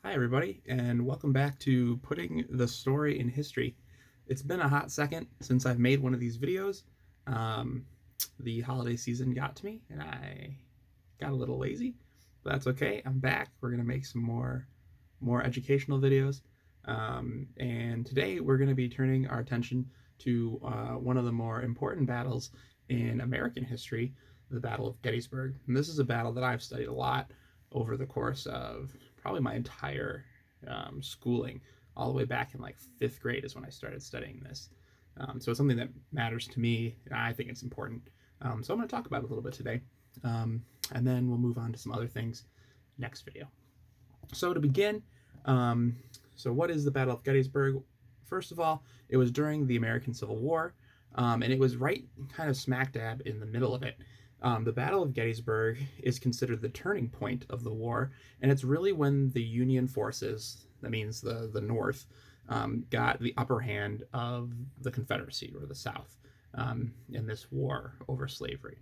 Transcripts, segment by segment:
Hi, everybody, and welcome back to Putting the Story in History. It's been a hot second since I've made one of these videos. Um, the holiday season got to me, and I got a little lazy, but that's okay. I'm back. We're gonna make some more educational videos, and today we're gonna be turning our attention to one of the more important battles in American history, the Battle of Gettysburg. And this is a battle that I've studied a lot over the course of probably my entire schooling, all the way back in like fifth grade is when I started studying this. So it's something that matters to me, and I think it's important. So I'm going to talk about it a little bit today, and then we'll move on to some other things next video. So to begin, so what is the Battle of Gettysburg? First of all, it was during the American Civil War, and it was right kind of smack dab in the middle of it. The Battle of Gettysburg is considered the turning point of the war, and it's really when the Union forces, that means the North, got the upper hand of the Confederacy, or the South, in this war over slavery.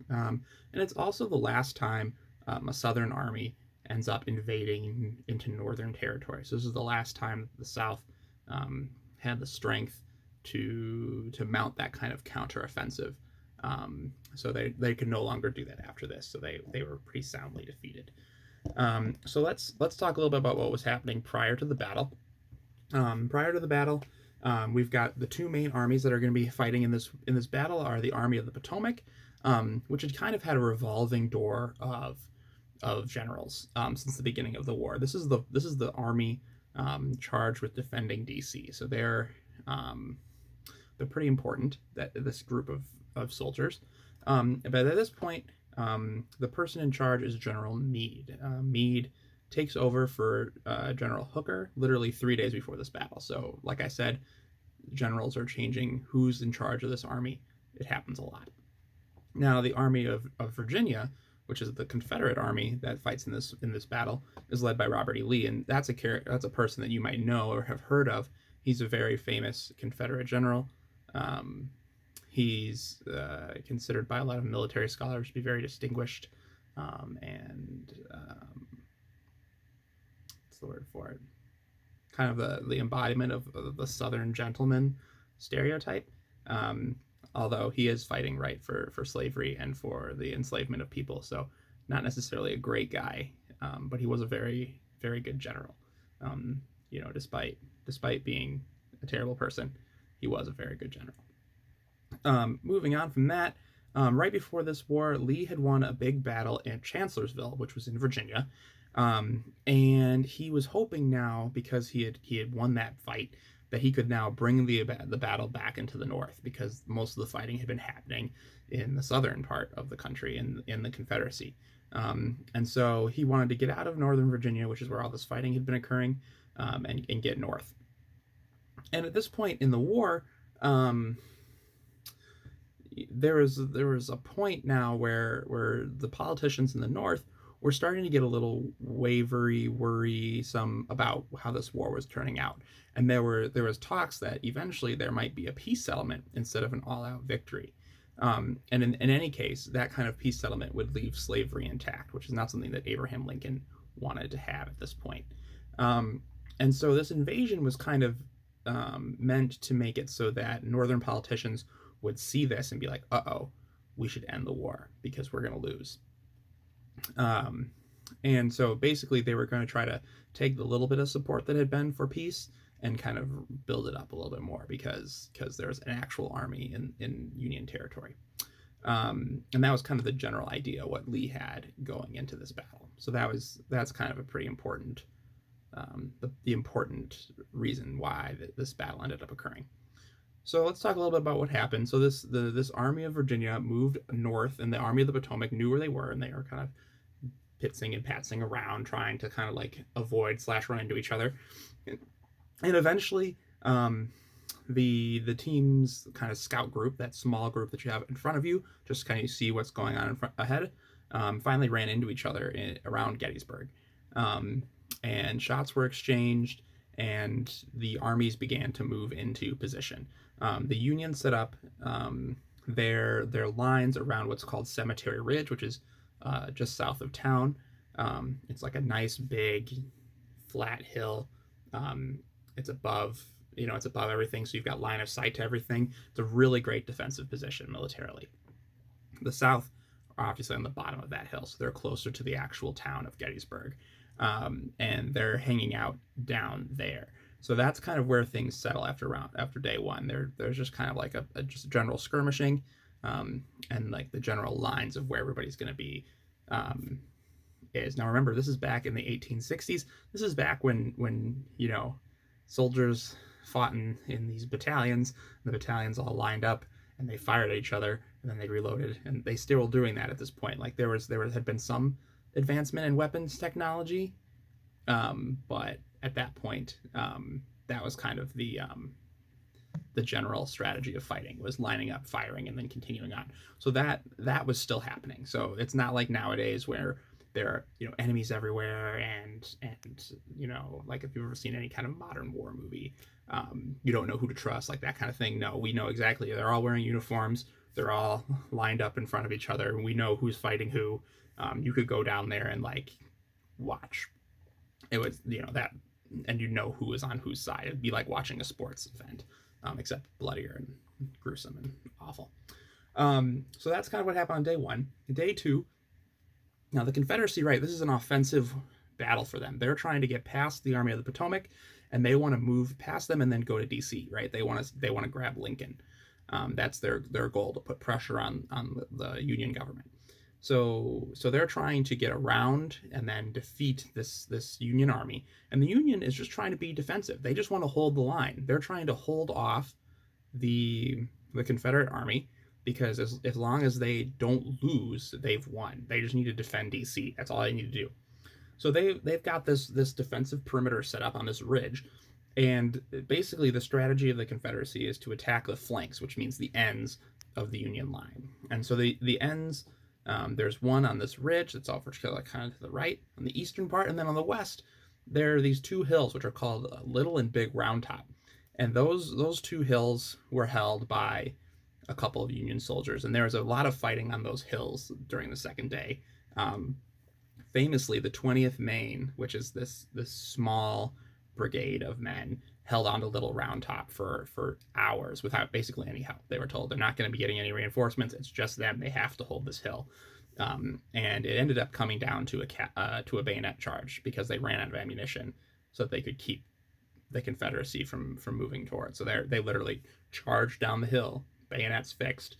And it's also the last time a Southern army ends up invading into Northern territory. So this is the last time the South had the strength to mount that kind of counteroffensive. So they could no longer do that after this. So they were pretty soundly defeated. So let's talk a little bit about what was happening prior to the battle. Prior to the battle, we've got the two main armies that are going to be fighting in this battle are the Army of the Potomac, which had kind of had a revolving door of generals since the beginning of the war. This is the army charged with defending D.C. So they're pretty important, that this group of soldiers. But at this point, the person in charge is General Meade. Meade takes over for General Hooker literally 3 days before this battle. So, like I said, generals are changing who's in charge of this army. It happens a lot. Now, the Army of Virginia, which is the Confederate army that fights in this battle, is led by Robert E. Lee, and that's a person that you might know or have heard of. He's a very famous Confederate general. He's considered by a lot of military scholars to be very distinguished, and what's the word for it? Kind of the embodiment of the Southern gentleman stereotype. Although he is fighting right for slavery and for the enslavement of people, so not necessarily a great guy, but he was a very, very good general. Despite being a terrible person, he was a very good general. Moving on from that, right before this war, Lee had won a big battle at Chancellorsville, which was in Virginia, and he was hoping now, because he had won that fight, that he could now bring the battle back into the North, because most of the fighting had been happening in the southern part of the country, in the Confederacy. And so he wanted to get out of Northern Virginia, which is where all this fighting had been occurring, and get north. And at this point in the war, there was a point now where the politicians in the North were starting to get a little worrisome about how this war was turning out, and there was talks that eventually there might be a peace settlement instead of an all-out victory. And in any case, that kind of peace settlement would leave slavery intact, which is not something that Abraham Lincoln wanted to have at this point. And so this invasion was kind of meant to make it so that Northern politicians would see this and be like, uh-oh, we should end the war because we're going to lose. And so basically they were going to try to take the little bit of support that had been for peace and kind of build it up a little bit more, because there's an actual army in Union territory. And that was kind of the general idea, what Lee had going into this battle. So that's kind of a pretty important, the important reason why this battle ended up occurring. So let's talk a little bit about what happened. So this Army of Virginia moved north, and the Army of the Potomac knew where they were, and they were kind of pitsing and patsing around, trying to kind of like avoid / run into each other. And eventually, the team's kind of scout group, that small group that you have in front of you, just kind of see what's going on ahead, finally ran into each other around Gettysburg. And shots were exchanged, and the armies began to move into position. The Union set up their lines around what's called Cemetery Ridge, which is just south of town. It's like a nice big flat hill. It's above, it's above everything, so you've got line of sight to everything. It's a really great defensive position militarily. The South are obviously on the bottom of that hill, so they're closer to the actual town of Gettysburg, and they're hanging out down there. So that's kind of where things settle after day one. There's just kind of like just general skirmishing, and like the general lines of where everybody's going to be. Is now, remember, this is back in the 1860s. This is back when soldiers fought in these battalions. The battalions all lined up and they fired at each other, and then they reloaded, and they still were doing that at this point. Like there had been some advancement in weapons technology, but at that point, that was kind of the general strategy of fighting, was lining up, firing, and then continuing on. So that was still happening. So it's not like nowadays where there are enemies everywhere, and like if you've ever seen any kind of modern war movie, you don't know who to trust, like that kind of thing. No, we know exactly. They're all wearing uniforms. They're all lined up in front of each other. We know who's fighting who. You could go down there and like watch. It was that, and who is on whose side. It'd be like watching a sports event, except bloodier and gruesome and awful. So that's kind of what happened on day one. Day two. Now, the Confederacy, right, this is an offensive battle for them. They're trying to get past the Army of the Potomac, and they want to move past them and then go to D.C., right? They want to grab Lincoln. That's their goal, to put pressure on the Union government. So they're trying to get around and then defeat this Union army. And the Union is just trying to be defensive. They just want to hold the line. They're trying to hold off the Confederate army, because as long as they don't lose, they've won. They just need to defend D.C. That's all they need to do. So they've got this defensive perimeter set up on this ridge, and basically the strategy of the Confederacy is to attack the flanks, which means the ends of the Union line. And so the ends, there's one on this ridge that's off kind of to the right on the eastern part, and then on the west there are these two hills which are called Little and Big Round Top, and those two hills were held by a couple of Union soldiers, and there was a lot of fighting on those hills during the second day. Famously, the 20th Maine, which is this small brigade of men, held on to Little Round Top for hours without basically any help. They were told they're not going to be getting any reinforcements. It's just them. They have to hold this hill. And it ended up coming down to a bayonet charge, because they ran out of ammunition, so that they could keep the Confederacy from moving towards. So they literally charged down the hill, bayonets fixed,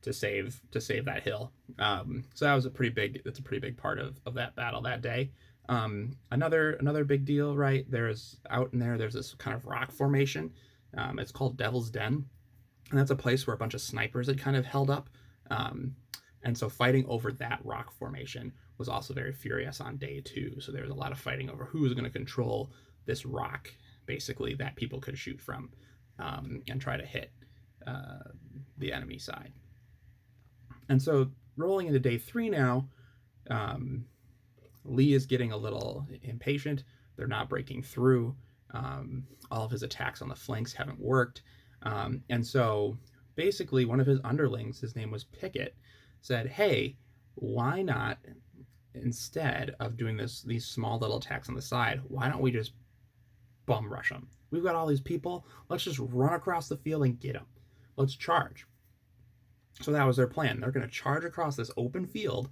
to save that hill. So that was a pretty big part of that battle that day. Another big deal, right? There's this kind of rock formation. It's called Devil's Den, and that's a place where a bunch of snipers had kind of held up. And so fighting over that rock formation was also very furious on day two. So there was a lot of fighting over who was going to control this rock, basically, that people could shoot from, and try to hit the enemy side. And so rolling into day three now, Lee is getting a little impatient. They're not breaking through. All of his attacks on the flanks haven't worked. And so basically one of his underlings, his name was Pickett, said, hey, why not, instead of doing these small little attacks on the side, why don't we just bum rush them? We've got all these people. Let's just run across the field and get them. Let's charge. So that was their plan. They're going to charge across this open field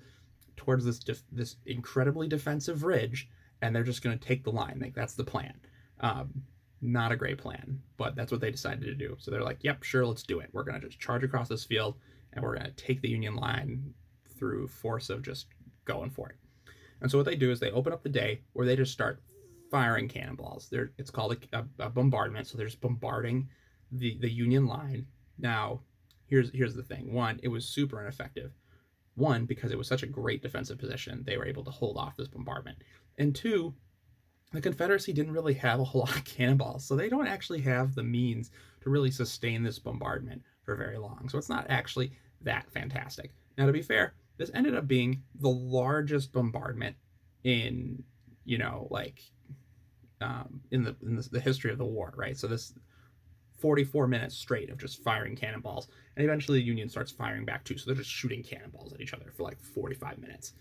towards this incredibly defensive ridge, and they're just going to take the line. Like, that's the plan. Not a great plan, but that's what they decided to do. So they're like, yep, sure, let's do it. We're going to just charge across this field, and we're going to take the Union line through force of just going for it. And so what they do is they open up the day where they just start firing cannonballs. It's called a bombardment, so they're just bombarding the Union line. Now, here's the thing. One, it was super ineffective. One, because it was such a great defensive position, they were able to hold off this bombardment. And two, the Confederacy didn't really have a whole lot of cannonballs, so they don't actually have the means to really sustain this bombardment for very long. So it's not actually that fantastic. Now, to be fair, this ended up being the largest bombardment in, in the history of the war, right? So this 44 minutes straight of just firing cannonballs, and eventually the Union starts firing back too. So they're just shooting cannonballs at each other for like 45 minutes.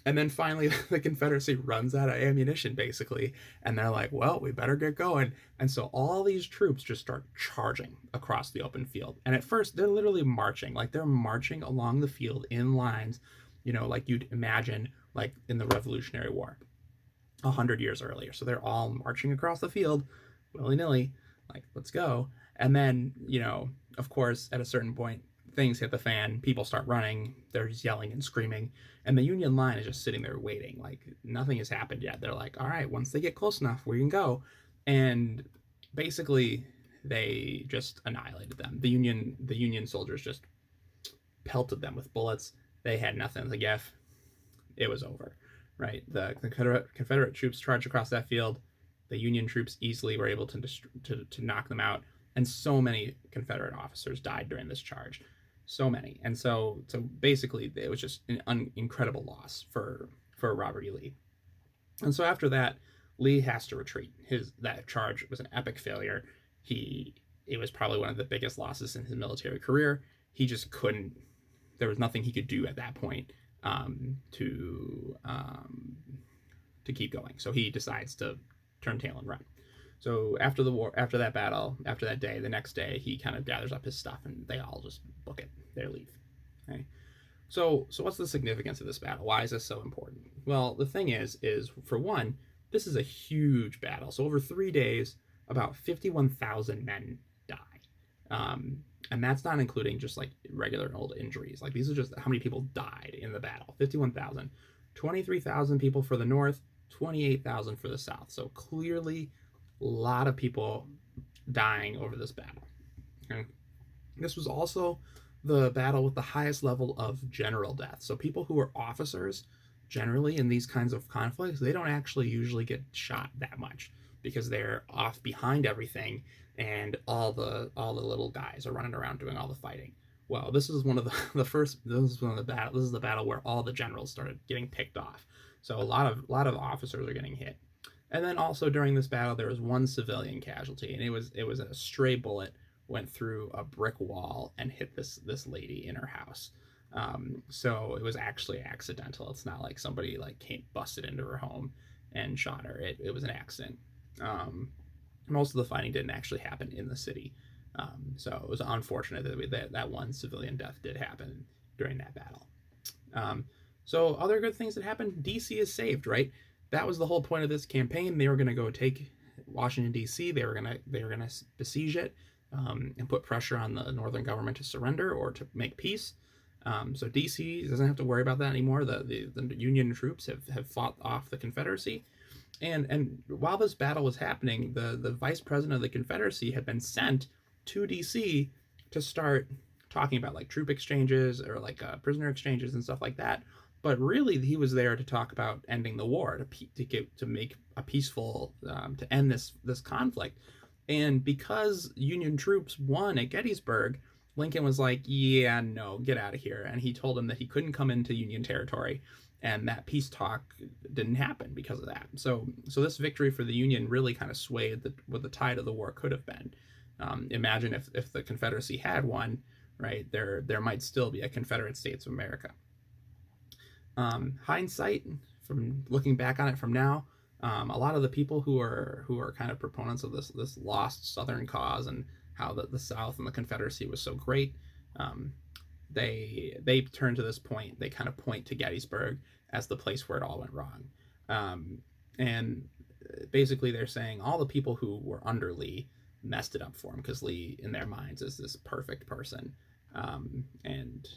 And then finally, the Confederacy runs out of ammunition, basically, and they're like, well, we better get going. And so all these troops just start charging across the open field. And at first, they're literally marching, like they're marching along the field in lines, like you'd imagine, like in the Revolutionary War 100 years earlier. So they're all marching across the field willy-nilly, like, let's go. And then, of course, at a certain point, things hit the fan, people start running, they're just yelling and screaming, and the Union line is just sitting there waiting, like nothing has happened yet. They're like, all right, once they get close enough, we can go. And basically they just annihilated them. The Union soldiers just pelted them with bullets. They had nothing to give. It was over, right? The Confederate troops charged across that field. The Union troops easily were able to knock them out, and so many Confederate officers died during this charge, so many. And so basically, it was just an incredible loss for Robert E. Lee. And so after that, Lee has to retreat. That charge was an epic failure. It was probably one of the biggest losses in his military career. He just couldn't. There was nothing he could do at that point to keep going. So he decides to turn tail and run. So after the war, after that battle, after that day, the next day, he kind of gathers up his stuff and they all just book it. They leave. Okay. So what's the significance of this battle? Why is this so important? Well, the thing is for one, this is a huge battle. So over 3 days, about 51,000 men die. And that's not including just like regular old injuries. Like these are just how many people died in the battle. 51,000. 23,000 people for the North, 28,000 for the South. So clearly a lot of people dying over this battle. Okay. This was also the battle with the highest level of general death. So people who are officers, generally in these kinds of conflicts, they don't actually usually get shot that much because they're off behind everything and all the little guys are running around doing all the fighting. Well, this is one of the first. This is the battle where all the generals started getting picked off. So a lot of officers are getting hit. And then also during this battle, there was one civilian casualty, and it was a stray bullet went through a brick wall and hit this lady in her house. So it was actually accidental. It's not like somebody like busted into her home and shot her. It was an accident. Most of the fighting didn't actually happen in the city. So it was unfortunate that one civilian death did happen during that battle. So other good things that happened, DC is saved, right? That was the whole point of this campaign. They were going to go take Washington, D.C. They were going to besiege it and put pressure on the northern government to surrender or to make peace. So D.C. doesn't have to worry about that anymore. The Union troops have fought off the Confederacy. And while this battle was happening, the vice president of the Confederacy had been sent to D.C. to start talking about like troop exchanges or like prisoner exchanges and stuff like that. But really, he was there to talk about ending the war, to make a peaceful, to end this conflict. And because Union troops won at Gettysburg, Lincoln was like, yeah, no, get out of here. And he told him that he couldn't come into Union territory. And that peace talk didn't happen because of that. So this victory for the Union really kind of swayed what the tide of the war could have been. Imagine if the Confederacy had won, right? There might still be a Confederate States of America. Hindsight, from looking back on it from now, a lot of the people who are kind of proponents of this lost Southern cause and how the South and the Confederacy was so great, they turn to this point. They kind of point to Gettysburg as the place where it all went wrong, and basically they're saying all the people who were under Lee messed it up for him because Lee, in their minds, is this perfect person, and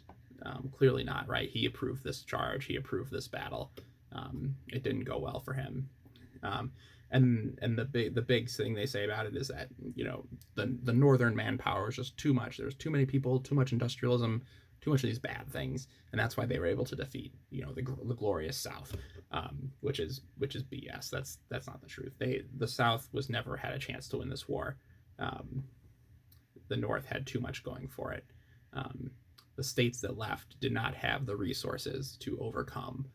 clearly not, right? He approved this charge. He approved this battle. It didn't go well for him. And the big thing they say about it is that the northern manpower is just too much. There's too many people, too much industrialism, too much of these bad things, and that's why they were able to defeat the glorious South, which is BS. That's not the truth. The South was never had a chance to win this war. The North had too much going for it. The states that left did not have the resources to overcome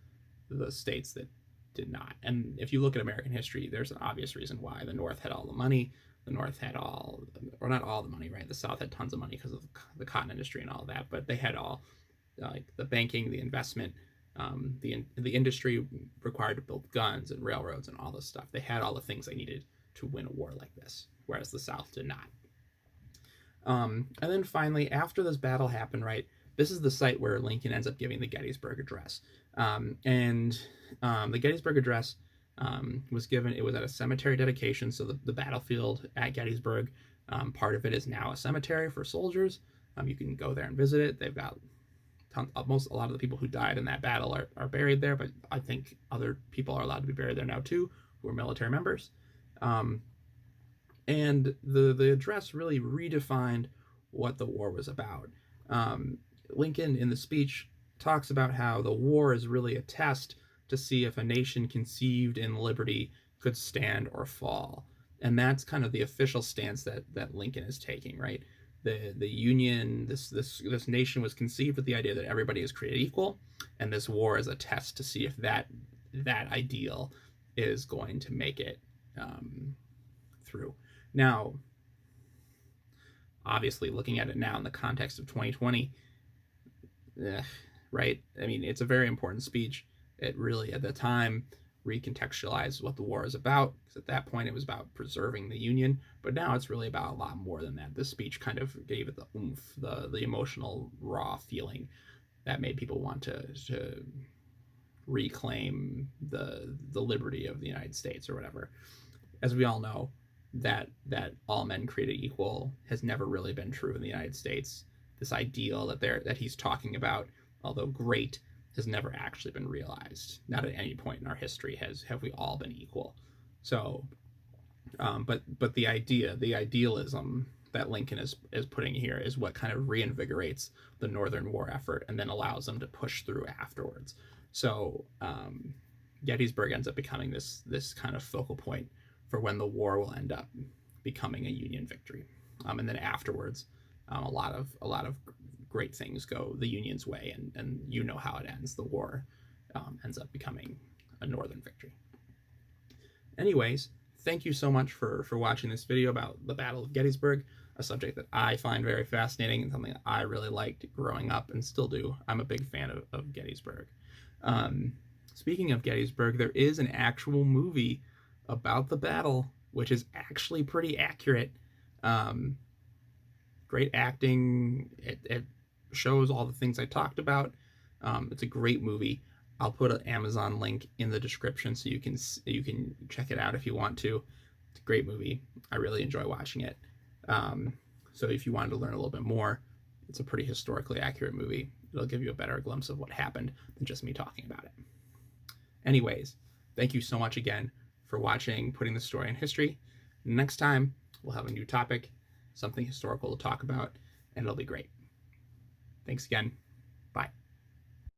the states that did not. And if you look at American history, there's an obvious reason why. The North had all the money. The North had or not all the money, right? The South had tons of money because of the cotton industry and all of that, but they had all, like the banking, the investment, the industry required to build guns and railroads and all this stuff. They had all the things they needed to win a war like this, whereas the South did not. And then finally, after this battle happened, right, this is the site where Lincoln ends up giving the Gettysburg Address. The Gettysburg Address was given, it was at a cemetery dedication, so the battlefield at Gettysburg, part of it is now a cemetery for soldiers. You can go there and visit it. They've got a lot of the people who died in that battle are buried there, but I think other people are allowed to be buried there now too, who are military members. And the address really redefined what the war was about. Lincoln, in the speech, talks about how the war is really a test to see if a nation conceived in liberty could stand or fall. And that's kind of the official stance that Lincoln is taking, right? The Union, this nation was conceived with the idea that everybody is created equal, and this war is a test to see if that ideal is going to make it through. Now, obviously, looking at it now in the context of 2020, right? I mean, it's a very important speech. It really, at the time, recontextualized what the war is about, because at that point it was about preserving the Union, but now it's really about a lot more than that. This speech kind of gave it the oomph, the emotional, raw feeling that made people want to reclaim the liberty of the United States or whatever. As we all know, that all men created equal has never really been true in the United States. This ideal that he's talking about, although great, has never actually been realized. Not at any point in our history have we all been equal. So, but the idealism that Lincoln is putting here is what kind of reinvigorates the Northern War effort and then allows them to push through afterwards. So Gettysburg ends up becoming this kind of focal point for when the war will end up becoming a Union victory. And then afterwards, a lot of great things go the Union's way, and you know how it ends. The war ends up becoming a Northern victory. Anyways, thank you so much for watching this video about the Battle of Gettysburg, a subject that I find very fascinating and something that I really liked growing up and still do. I'm a big fan of Gettysburg. Speaking of Gettysburg, there is an actual movie about the battle, which is actually pretty accurate. Great acting. It shows all the things I talked about. It's a great movie. I'll put an Amazon link in the description so you can check it out if you want to. It's a great movie. I really enjoy watching it. So if you wanted to learn a little bit more, it's a pretty historically accurate movie. It'll give you a better glimpse of what happened than just me talking about it. Anyways, thank you so much again for watching Putting the Story in History. Next time, we'll have a new topic, something historical to talk about, and it'll be great. Thanks again.